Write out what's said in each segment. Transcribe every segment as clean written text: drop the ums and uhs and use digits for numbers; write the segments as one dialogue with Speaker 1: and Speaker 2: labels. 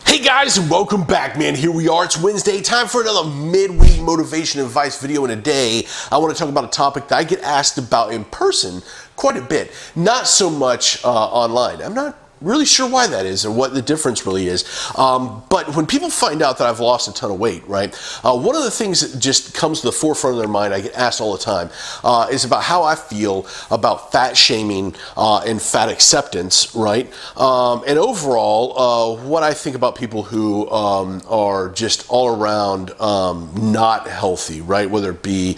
Speaker 1: Hey guys, and welcome back, man. Here we are. It's Wednesday. Time for another midweek motivation advice video. And today, I want to talk about a topic that I get asked about in person quite a bit. Not so much online. I'm not really sure why that is or what the difference really is. But when people find out that I've lost a ton of weight, right, one of the things that just comes to the forefront of their mind, I get asked all the time, is about how I feel about fat shaming and fat acceptance, right? And overall, what I think about people who are just all around not healthy, right? Whether it be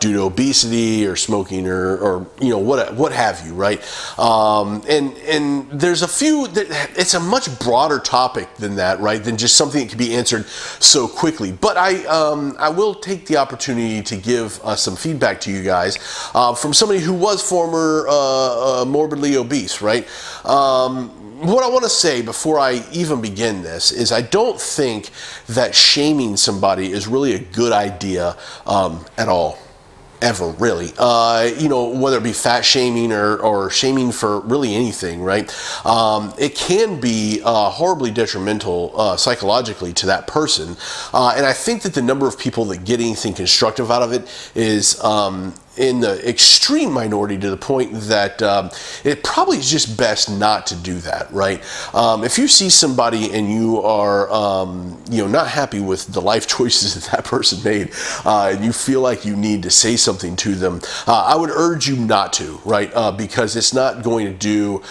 Speaker 1: due to obesity or smoking or you know, what have you, right? And there's a few, it's a much broader topic than that, right? Than just something that can be answered so quickly. But I will take the opportunity to give some feedback to you guys from somebody who was former morbidly obese, right? What I want to say before I even begin this is I don't think that shaming somebody is really a good idea at all. Ever, really. You know, whether it be fat shaming or shaming for really anything, right? It can be horribly detrimental psychologically to that person. And I think that the number of people that get anything constructive out of it is in the extreme minority, to the point that it probably is just best not to do that, right? If you see somebody and you are you know, not happy with the life choices that that person made, and you feel like you need to say something to them, I would urge you not to, right? Because it's not going to do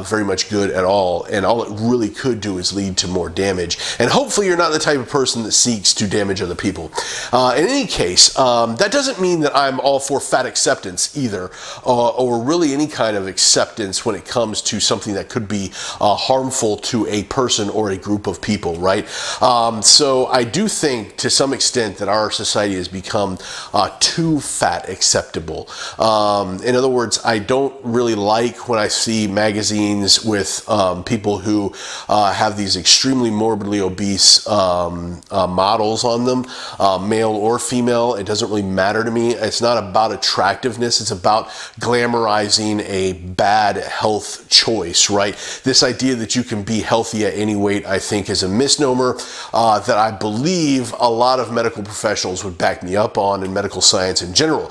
Speaker 1: very much good at all, and all it really could do is lead to more damage. And hopefully you're not the type of person that seeks to damage other people. In any case, that doesn't mean that I'm all for fat acceptance either, or really any kind of acceptance when it comes to something that could be harmful to a person or a group of people, right? So I do think to some extent that our society has become too fat acceptable. In other words, I don't really like when I see magazines with people who have these extremely morbidly obese models on them, male or female. It doesn't really matter to me. It's not about attractiveness, it's about glamorizing a bad health choice, right? This idea that you can be healthy at any weight, I think, is a misnomer that I believe a lot of medical professionals would back me up on, and medical science in general.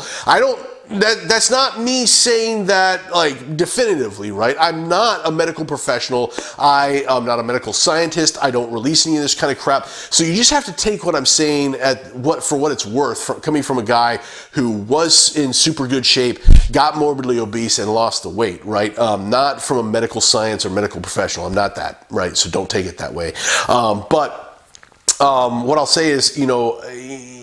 Speaker 1: That's not me saying that like definitively, right? I'm not a medical professional. I am not a medical scientist. I don't release any of this kind of crap. So you just have to take what I'm saying for what it's worth, coming from a guy who was in super good shape, got morbidly obese, and lost the weight, right? Not from a medical science or medical professional. I'm not that, right? So don't take it that way. What I'll say is, you know,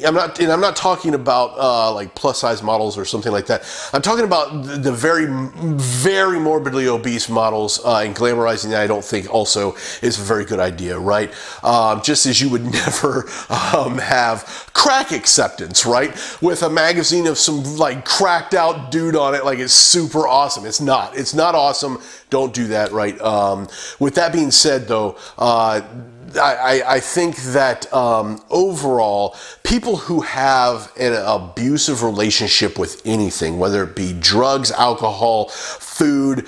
Speaker 1: I'm not talking about like plus size models or something like that. I'm talking about the very, very morbidly obese models, and glamorizing that I don't think also is a very good idea, right? Just as you would never have crack acceptance, right? With a magazine of some like cracked out dude on it, like it's super awesome. It's not awesome. Don't do that, right? With that being said, though, I think that overall, people who have an abusive relationship with anything, whether it be drugs, alcohol, food,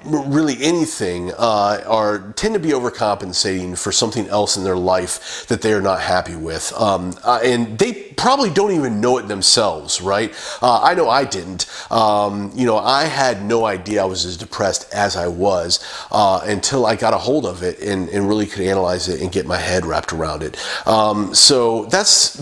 Speaker 1: really anything, tend to be overcompensating for something else in their life that they are not happy with. And they probably don't even know it themselves, right? I know I didn't. You know, I had no idea I was as depressed as I was until I got a hold of it and really could analyze it and get my head wrapped around it. So that's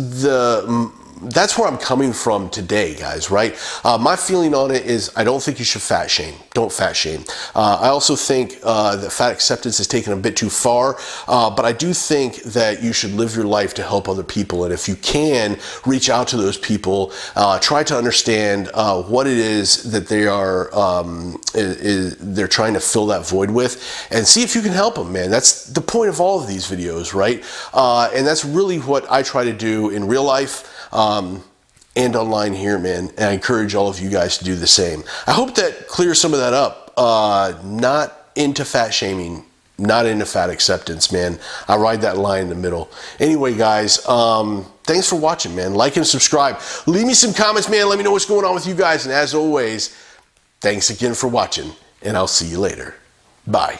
Speaker 1: where I'm coming from today, guys, right? My feeling on it is I don't think you should fat shame. Don't fat shame. I also think that fat acceptance is taken a bit too far, but I do think that you should live your life to help other people. And if you can, reach out to those people, try to understand what it is that they are they're trying to fill that void with, and see if you can help them, man. That's the point of all of these videos, right? And that's really what I try to do in real life. And online here, man. And I encourage all of you guys to do the same. I hope that clears some of that up. Not into fat shaming, not into fat acceptance, man. I ride that line in the middle. Anyway, guys, thanks for watching, man. Like and subscribe. Leave me some comments, man. Let me know what's going on with you guys. And as always, thanks again for watching, and I'll see you later. Bye.